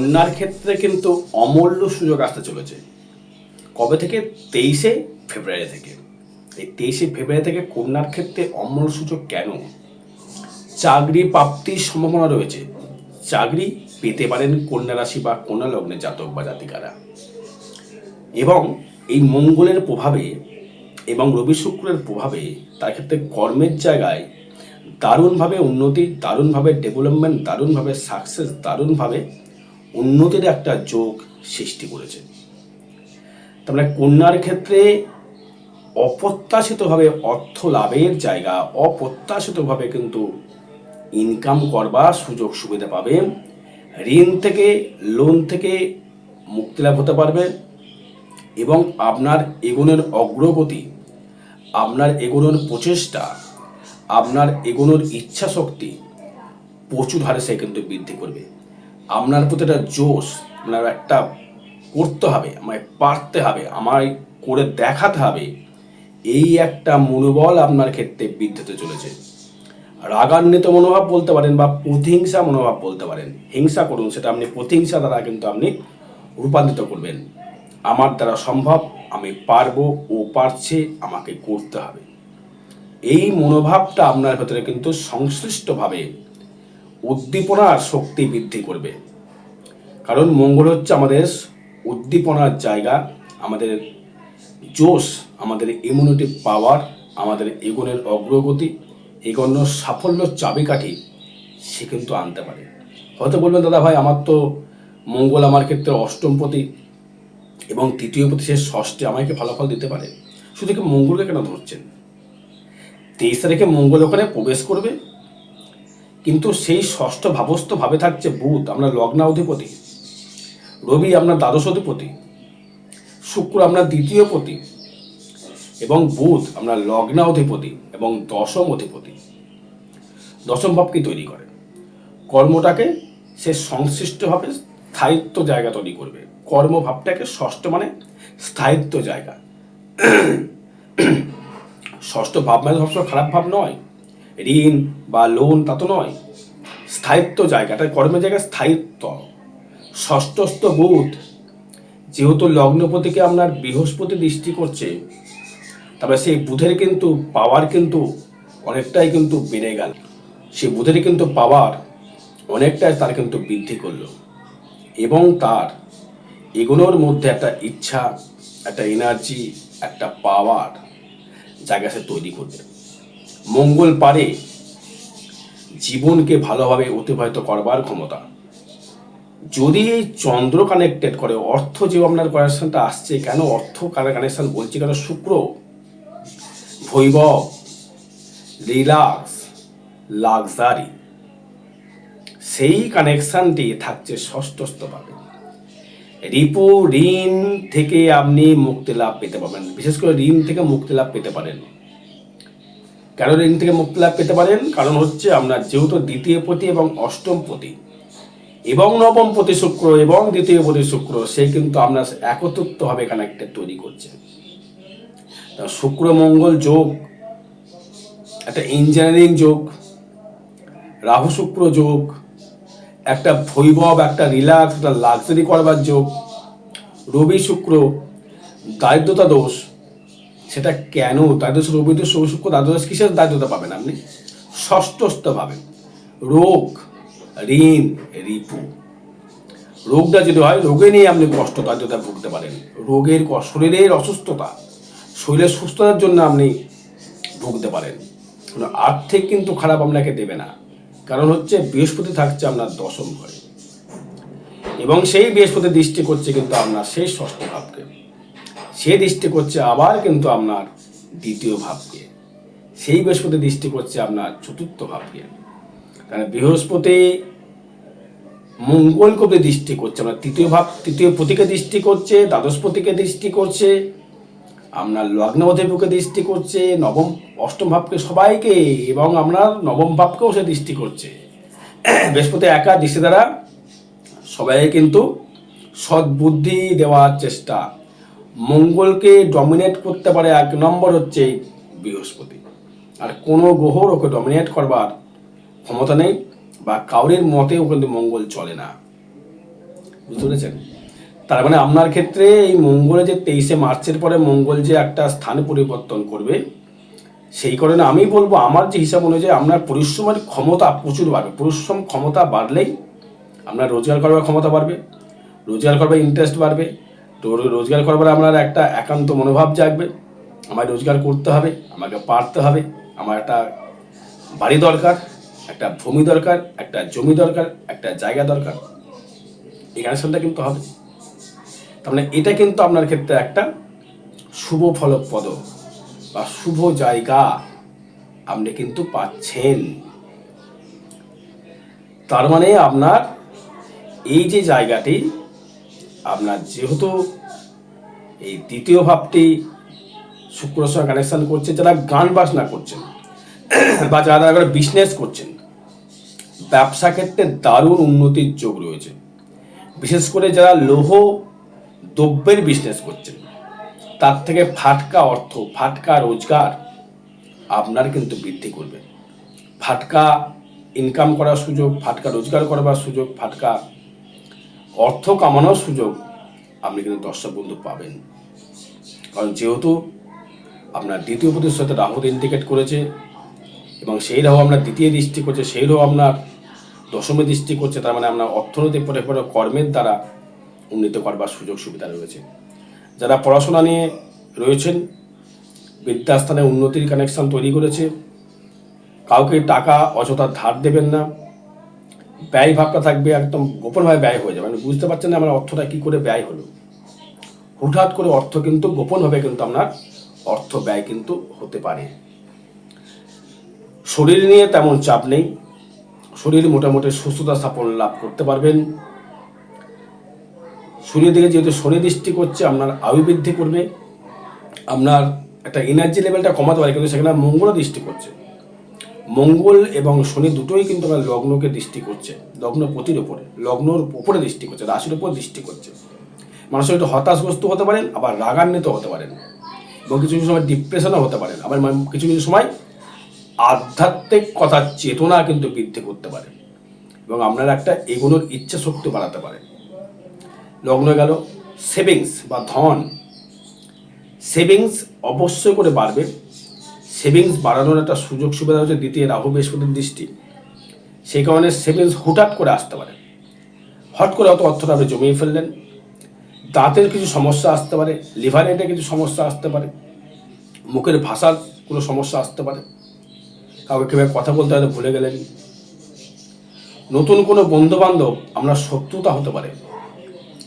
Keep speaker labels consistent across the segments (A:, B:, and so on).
A: কন্যার ক্ষেত্রে কিন্তু অমূল্য সুযোগ আসতে চলেছে। কবে থেকে? 23শে ফেব্রুয়ারি থেকে। এই 23শে ফেব্রুয়ারি থেকে কন্যার ক্ষেত্রে অমূল্য সুযোগ কেন? চাকরি প্রাপ্তির সম্ভাবনা রয়েছে। চাকরি পেতে পারেন কন্যা রাশি বা কন্যা লগ্নের জাতক বা জাতিকারা। এবং এই মঙ্গলের প্রভাবে এবং রবি শুক্রের প্রভাবে তার ক্ষেত্রে কর্মের জায়গায় দারুণভাবে উন্নতি, দারুণভাবে ডেভেলপমেন্ট, দারুণভাবে সাকসেস, দারুণভাবে উন্নতির একটা যোগ সৃষ্টি করেছে। তার মানে কন্যার ক্ষেত্রে অপ্রত্যাশিতভাবে অর্থ লাভের জায়গা, অপ্রত্যাশিতভাবে কিন্তু ইনকাম করবার সুযোগ সুবিধা পাবে। ঋণ থেকে, লোন থেকে মুক্তি লাভ হতে পারবে এবং আপনার এগোনোর অগ্রগতি, আপনার এগোনোর প্রচেষ্টা, আপনার এগোনোর ইচ্ছা শক্তি প্রচুর হারে সে কিন্তু বৃদ্ধি করবে। আপনার প্রতি একটা জোশ, আপনার একটা করতে হবে, আমায় পারতে হবে, আমায় করে দেখাতে হবে, এই একটা মনোবল আপনার ক্ষেত্রে বৃদ্ধি হতে চলেছে। রাগান্বিত মনোভাব বলতে পারেন বা প্রতিহিংসা মনোভাব বলতে পারেন। হিংসা করুন, সেটা আপনি প্রতিহিংসা দ্বারা কিন্তু আপনি রূপান্তরিত করবেন। আমার দ্বারা সম্ভব, আমি পারবো, ও পারছে, আমাকে করতে হবে, এই মনোভাবটা আপনার ভেতরে কিন্তু সংশ্লিষ্টভাবে উদ্দীপনার শক্তি বৃদ্ধি করবে। কারণ মঙ্গল হচ্ছে আমাদের উদ্দীপনার জায়গা, আমাদের জোশ, আমাদের ইমিউনিটি পাওয়ার, আমাদের এগোনের অগ্রগতি, এগোনোর সাফল্য চাবিকাঠি সে কিন্তু আনতে পারে। হয়তো বলবেন, দাদা ভাই আমার তো মঙ্গল আমার ক্ষেত্রে অষ্টমপতি এবং তৃতীয় পতি, সে ষষ্ঠে আমাকে ফলাফল দিতে পারে। শুধু কি মঙ্গলকে কেন ধরছেন? 23 তারিখে মঙ্গল ওখানে প্রবেশ করবে, কিন্তু সেই ষষ্ঠ ভাবস্থ ভাবে থাকছে বুধ, আপনার লগ্নাধিপতি, রবি আপনার দ্বাদশ অধিপতি, শুক্র আপনার দ্বিতীয় পতি এবং বুধ আপনার লগ্নাধিপতি এবং দশম অধিপতি। দশম ভাবকে তৈরি করে কর্মটাকে, সে সংশ্লিষ্টভাবে স্থায়িত্ব জায়গা তৈরি করবে। কর্মভাবটাকে ষষ্ঠ মানে স্থায়িত্ব জায়গা। ষষ্ঠ ভাব মানে সবসময় খারাপ ভাব নয়, ঋণ বা লোন তা তো নয়, স্থায়িত্ব জায়গাটা, কর্মের জায়গায় স্থায়িত্ব। ষষ্ঠস্থ বুধ যেহেতু লগ্নপতিকে আপনার বৃহস্পতি দৃষ্টি করছে, তবে সেই বুধের কিন্তু পাওয়ার কিন্তু অনেকটাই কিন্তু বেড়ে গেল। সেই বুধের কিন্তু পাওয়ার অনেকটাই তার কিন্তু বৃদ্ধি করলো এবং তার এগুলোর মধ্যে একটা ইচ্ছা, একটা এনার্জি, একটা পাওয়ার জায়গা সে তৈরি করবে। মঙ্গল পারে জীবনকে ভালোভাবে অতিবাহিত করবার ক্ষমতা। যদি এই চন্দ্র কানেক্টেড করে, অর্থ যে আপনার কানেকশনটা আসছে, কেন অর্থ কানেকশন বলছি, কেন শুক্র বৈভব, রিল্যাক্স, লাক্সারি, সেই কানেকশনটি থাকছে ষষ্ঠস্থভাবে। রিপু, ঋণ থেকে আপনি মুক্তি লাভ পেতে পারবেন। বিশেষ করে ঋণ থেকে মুক্তি লাভ পেতে পারেন। কেন ঋণ থেকে মুক্তি লাভ পেতে পারেন? কারণ হচ্ছে আপনার যেহেতু দ্বিতীয় পতি এবং অষ্টম পতি এবং নবম পতি শুক্র এবং দ্বিতীয় পতি শুক্র, সে কিন্তু আপনার একত্রিতভাবে কানেক্টেড তৈরি করছে। শুক্র মঙ্গল যোগ একটা ইঞ্জিনিয়ারিং যোগ, রাহু শুক্র যোগ একটা বৈভব, একটা রিল্যাক্স, একটা লাক্সারি করবার যোগ, রবি শুক্র দারিদ্রতা দোষ। সেটা কেন দারিদ্র? রবি দোষ, শুক্র দারিদ্র দোষ, কিসের দারিদ্রতা পাবেন আপনি? ষষ্ঠস্থ পাবেন রোগ, ঋণ, রিপু। রোগটা যদি হয়, রোগে নিয়ে আপনি কষ্ট দারিদ্রতা ভুগতে পারেন। রোগের শরীরের অসুস্থতা, শরীরের সুস্থতার জন্য আপনি ভুগতে পারেন। আর্থিক কিন্তু খারাপ আপনাকে দেবে না, কারণ হচ্ছে বৃহস্পতি থাকছে আপনার দশম ঘরে এবং সেই বৃহস্পতি দৃষ্টি করছে কিন্তু আপনার সেই ষষ্ঠ ভাবকে, সে দৃষ্টি করছে আবার কিন্তু আপনার দ্বিতীয় ভাবকে, সেই বৃহস্পতি দৃষ্টি করছে আপনার চতুর্থ ভাবকে। কারণ বৃহস্পতি মঙ্গলকে দৃষ্টি করছে, আপনার তৃতীয় ভাব, তৃতীয় পতিকে দৃষ্টি করছে, দ্বাদশ পতিকে দৃষ্টি করছে, আপনার লগ্ন অধিপতিকে দৃষ্টি করছে, নবম অষ্টম ভাবকে সবাইকে, এবং আপনার নবম ভাবকেও সে দৃষ্টি করছে। বৃহস্পতি একা দৃষ্টি দ্বারা সবাই কিন্তু সদ্বুদ্ধি দেওয়ার চেষ্টা। মঙ্গলকে ডমিনেট করতে পারে এক নম্বর হচ্ছে বৃহস্পতি, আর কোনো গ্রহর ওকে ডমিনেট করবার ক্ষমতা নেই, বা কাউরের মতেও কিন্তু মঙ্গল চলে না। বুঝতে পেরেছেন? তার মানে আপনার ক্ষেত্রে এই মঙ্গলে যে 23শে মার্চের পরে মঙ্গল যে একটা স্থান পরিবর্তন করবে, সেই কারণে আমি বলবো আমার যে হিসাব অনুযায়ী আপনার পরিশ্রমের ক্ষমতা প্রচুর বাড়বে। পরিশ্রম ক্ষমতা বাড়লেই আপনার রোজগার করবার ক্ষমতা বাড়বে, রোজগার করবার ইন্টারেস্ট বাড়বে। তো রোজগার করবার আপনার একটা একান্ত মনোভাব জাগবে, আমায় রোজগার করতে হবে, আমাকে পারতে হবে, আমার একটা বাড়ি দরকার, একটা ভূমি দরকার, একটা জমি দরকার, একটা জায়গা দরকার। এই কানেকশনটা কিন্তু হবে। তার মানে এটা কিন্তু আপনার ক্ষেত্রে একটা শুভ ফলপ্রদ বা শুভ জায়গা আপনি কিন্তু পাচ্ছেন। তার মানে আপনার এই যে জায়গাটি, আপনার যেহেতু এই দ্বিতীয় ভাবটি শুক্রের সঙ্গে কানেকশন করছে, যারা গান বাজনা করছেন বা যারা বিজনেস করছেন, ব্যবসা ক্ষেত্রে দারুণ উন্নতির যোগ রয়েছে। বিশেষ করে যারা লৌহ দ্রব্যের বিজনেস করছেন, তার থেকে ফাটকা অর্থ, ফাটকা রোজগার আপনার কিন্তু বৃদ্ধি করবে। ফাটকা ইনকাম করার সুযোগ, ফাটকা রোজগার করবার সুযোগ, ফাটকা অর্থ কামানোর সুযোগ আপনি কিন্তু দর্শক বন্ধু পাবেন। কারণ যেহেতু আপনার দ্বিতীয় পতির সাথে রাহু ইন্ডিকেট করেছে এবং সেই রাহু আপনার দ্বিতীয় দৃষ্টি করছে, সেই রাহু আপনার দশমে দৃষ্টি করছে, তার মানে আপনার অর্থনৈতিক পরে কর্মের দ্বারা উন্নীত করবার সুযোগ সুবিধা রয়েছে। যারা পড়াশোনা নিয়ে রয়েছেন, বিদ্যাস্থানে উন্নতির কানেকশন তৈরি করেছে, কাউকে টাকা অযথা ধার দেবেন না, ব্যয় ভাবটা থাকবে একদম গোপনভাবে ব্যয় হয়ে যাবে। মানে বুঝতে পারছেন না আমার অর্থটা কী করে ব্যয় হলো, হুটহাট করে অর্থ কিন্তু গোপনভাবে কিন্তু আপনার অর্থ ব্যয় কিন্তু হতে পারে। শরীর নিয়ে তেমন চাপ নেই, শরীর মোটামুটি সুস্থতা স্থাপন লাভ করতে পারবেন। শরীরের দিকে যেহেতু শনি দৃষ্টি করছে, আপনার আয়ু বৃদ্ধি করবে, আপনার একটা এনার্জি লেভেলটা কমাতে পারে, কিন্তু সেখানে মঙ্গল দৃষ্টি করছে। মঙ্গল এবং শনি দুটোই কিন্তু আমার লগ্নকে দৃষ্টি করছে, লগ্নপতির ওপরে, লগ্নর ওপরে দৃষ্টি করছে, রাশির উপর দৃষ্টি করছে। মানুষের একটু হতাশগ্রস্ত হতে পারেন, আবার রাগান্বিত হতে পারেন, এবং কিছু কিছু সময় ডিপ্রেশনও হতে পারেন, আবার কিছু কিছু সময় আধ্যাত্মিক কথার চেতনা কিন্তু বৃদ্ধি করতে পারে এবং আপনার একটা এগোনোর ইচ্ছা শক্তি বাড়াতে পারে। লগ্ন গেল সেভিংস বা ধন, সেভিংস অবশ্যই করে বাড়বে। সেভিংস বাড়ানোর একটা সুযোগ সুবিধা হচ্ছে দ্বিতীয় রাহু বৃহস্পতির দৃষ্টি, সেই কারণে সেভিংস হুটহাট করে আসতে পারে। হট করে অত অর্থটা আপনি জমিয়ে ফেললেন, দাঁতের কিছু সমস্যা আসতে পারে, লিভারেটে কিছু সমস্যা আসতে পারে, মুখের ভাষার কোনো সমস্যা আসতে পারে, কাউকে কীভাবে কথা বলতে হয়তো ভুলে গেলেন। নতুন কোনো বন্ধু বান্ধব আপনার শত্রুতা হতে পারে,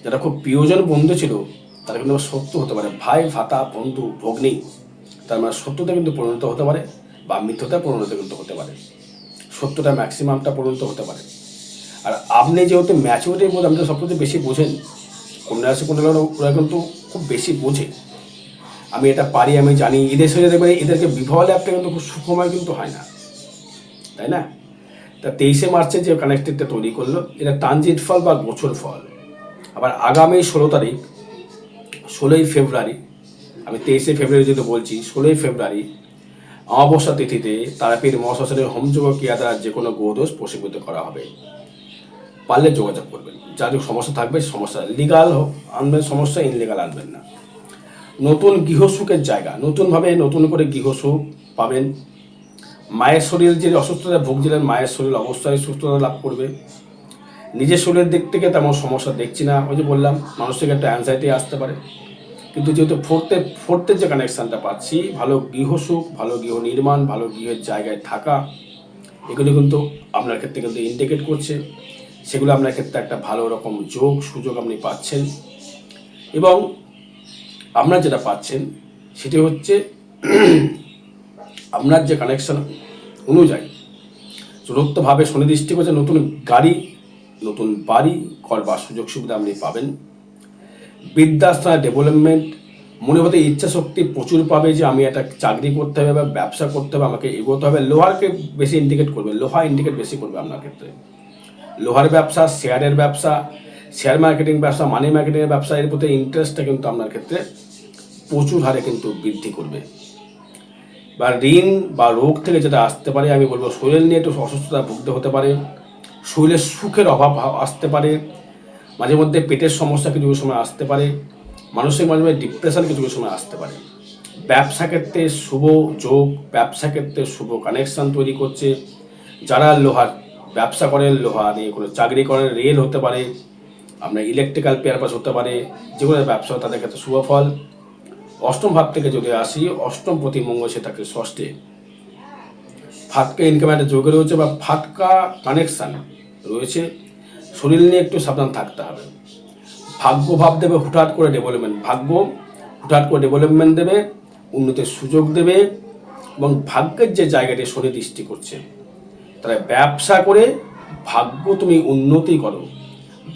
A: যারা খুব প্রিয়জন বন্ধু ছিল তারা কিন্তু শত্রু হতে পারে। ভাই, ভাতা, বন্ধু, ভগ্নী, তার মানে শত্রুতা কিন্তু পরিণত হতে পারে বা মিথ্যতা পরিণত কিন্তু হতে পারে। সত্যটা ম্যাক্সিমামটা পরিণত হতে পারে। আর আপনি যেহেতু ম্যাচুরিটির মধ্যে আপনি তো সবচেয়ে বেশি বোঝেন, কন্যা রাশি কন্যা লগ্ন ওরা কিন্তু খুব বেশি বোঝে, আমি এটা পারি, আমি জানি। এদের সঙ্গে দেখবেন এদেরকে বিবাহ ল্যাবটা কিন্তু খুব সুখময় কিন্তু হয় না, তাই না? তা 23শে মার্চে যে কানেক্টেডটা তৈরি করলো, এটা ট্রানজিট ফল বা গোছর ফল। আবার আগামী 16 তারিখ, 16ই ফেব্রুয়ারি, আমি 23শে ফেব্রুয়ারি যেহেতু বলছি, 16ই ফেব্রুয়ারি অমাবস্যা তিথিতে তারাপীঠ মহাশ্মশানের হোমযোগ ক্রিয়া দ্বারা যে কোনো গোদোষ প্রশীভূত করা হবে। পারলে যোগাযোগ করবেন। যাদের সমস্যা থাকবে, সমস্যা লিগাল আনবেন, সমস্যা ইনলিগাল আনবেন না। নতুন গৃহসুখের জায়গা, নতুনভাবে নতুন করে গৃহসুখ পাবেন। মায়ের শরীর যে অসুস্থতা ভুগছিলেন, মায়ের শরীর অবশ্যই সুস্থতা লাভ করবে। নিজের শরীরের দিক থেকে তেমন সমস্যা দেখছি না। ওই যে বললাম, মানুষের একটা অ্যাংজাইটি আসতে পারে, কিন্তু যেহেতু ফোর্থের যে কানেকশানটা পাচ্ছি, ভালো গৃহসুখ, ভালো গৃহ নির্মাণ, ভালো গৃহের জায়গায় থাকা, এগুলো কিন্তু আপনার ক্ষেত্রে কিন্তু ইন্ডিকেট করছে। সেগুলো আপনার ক্ষেত্রে একটা ভালো রকম যোগ সুযোগ আপনি পাচ্ছেন। এবং আপনার যেটা পাচ্ছেন সেটি হচ্ছে আপনার যে কানেকশন অনুযায়ী চতুর্থভাবে শনি দৃষ্টি করছে, নতুন গাড়ি, নতুন বাড়ি করবার সুযোগ সুবিধা আপনি পাবেন। বিদ্যাস্থানে ডেভেলপমেন্ট, মনে হতে ইচ্ছা শক্তি প্রচুর পাবে যে আমি একটা চাকরি করতে হবে বা ব্যবসা করতে হবে, আমাকে এগোতে হবে। লোহারকে বেশি ইন্ডিকেট করবে, লোহা ইন্ডিকেট বেশি করবে আপনার ক্ষেত্রে। লোহার ব্যবসা, শেয়ারের ব্যবসা, শেয়ার মার্কেটিং ব্যবসা, মানি মার্কেটিংয়ের ব্যবসা, এর প্রতি ইন্টারেস্টটা কিন্তু আপনার ক্ষেত্রে প্রচুর হারে কিন্তু বৃদ্ধি করবে। বা ঋণ বা রোগ থেকে যেটা আসতে পারে, আমি বলবো শরীর নিয়ে একটু অসুস্থতা ভুগতে হতে পারে, শরীরের সুখের অভাব আসতে পারে, মাঝে মধ্যে পেটের সমস্যা কিছু কিছু সময় আসতে পারে, মানসিক মাঝে মাঝে ডিপ্রেশন কিছু কিছু সময় আসতে পারে। ব্যবসা ক্ষেত্রে শুভ যোগ, ব্যবসা ক্ষেত্রে শুভ কানেকশন তৈরি করছে। যারা লোহার ব্যবসা করেন, লোহা নিয়ে কোনো চাকরি করেন, রেল হতে পারে, আপনার ইলেকট্রিক্যাল পারপাস হতে পারে, যে কোনো ব্যবসা তাদের ক্ষেত্রে শুভ ফল। অষ্টম ভাব থেকে যদি আসি, অষ্টম প্রতি মঙ্গল সে থাকে ষষ্ঠে, ফাটকা ইনকামের একটা যোগ রয়েছে বা ফাটকা কানেকশান রয়েছে। শরীর নিয়ে একটু সাবধান থাকতে হবে। ভাগ্য ভাব দেবে হুটহাট করে ডেভেলপমেন্ট, ভাগ্য হুটহাট করে ডেভেলপমেন্ট দেবে, উন্নতির সুযোগ দেবে, এবং ভাগ্যের যে জায়গাটি শনি দৃষ্টি করছে, তাহলে ব্যবসা করে ভাগ্য তুমি উন্নতি করো,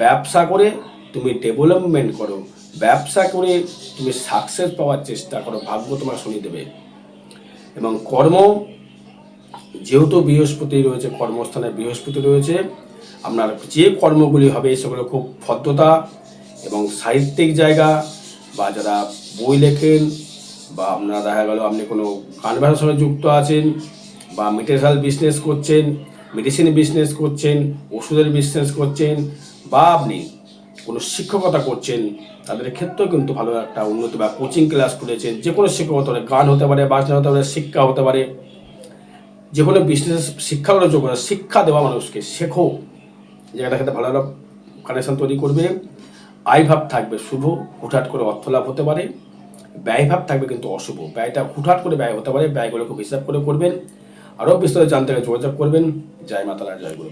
A: ব্যবসা করে তুমি ডেভেলপমেন্ট করো, ব্যবসা করে তুমি সাকসেস পাওয়ার চেষ্টা করো, ভাগ্য তোমার শনি দেবে। এবং কর্ম, যেহেতু বৃহস্পতি রয়েছে, কর্মস্থানে বৃহস্পতি রয়েছে, আপনার যে কর্মগুলি হবে সেগুলো খুব ভদ্রতা এবং সাহিত্যিক জায়গা, বা যারা বই লেখেন, বা আপনার দেখা গেল আপনি কোনো কারবারের সঙ্গে যুক্ত আছেন, বা মেটেরিয়াল বিজনেস করছেন, মেডিসিন বিজনেস করছেন, ওষুধের বিজনেস করছেন, বা আপনি কোনো শিক্ষকতা করছেন, তাদের ক্ষেত্রেও কিন্তু ভালো একটা উন্নতি, বা কোচিং ক্লাস খুলেছেন, যে কোনো শিক্ষকতা হতে, গান হতে পারে, বাজনা হতে পারে, শিক্ষা হতে পারে, যে কোনো বিজনেস শিক্ষাগুলো যোগ করে, শিক্ষা দেওয়া মানুষকে শেখো, জায়গাটা ক্ষেত্রে ভালো কানেকশন তৈরি করবে। আয়ভাব থাকবে শুভ, হুটহাট করে অর্থ লাভ হতে পারে। ব্যয়ভাব থাকবে কিন্তু অশুভ, ব্যয়টা হুটহাট করে ব্যয় হতে পারে, ব্যয়গুলো খুব হিসাব করে করবেন। আরও বিস্তারিত জানতে গেলে যোগাযোগ করবেন। জয় মাতারা, জয় গুরু।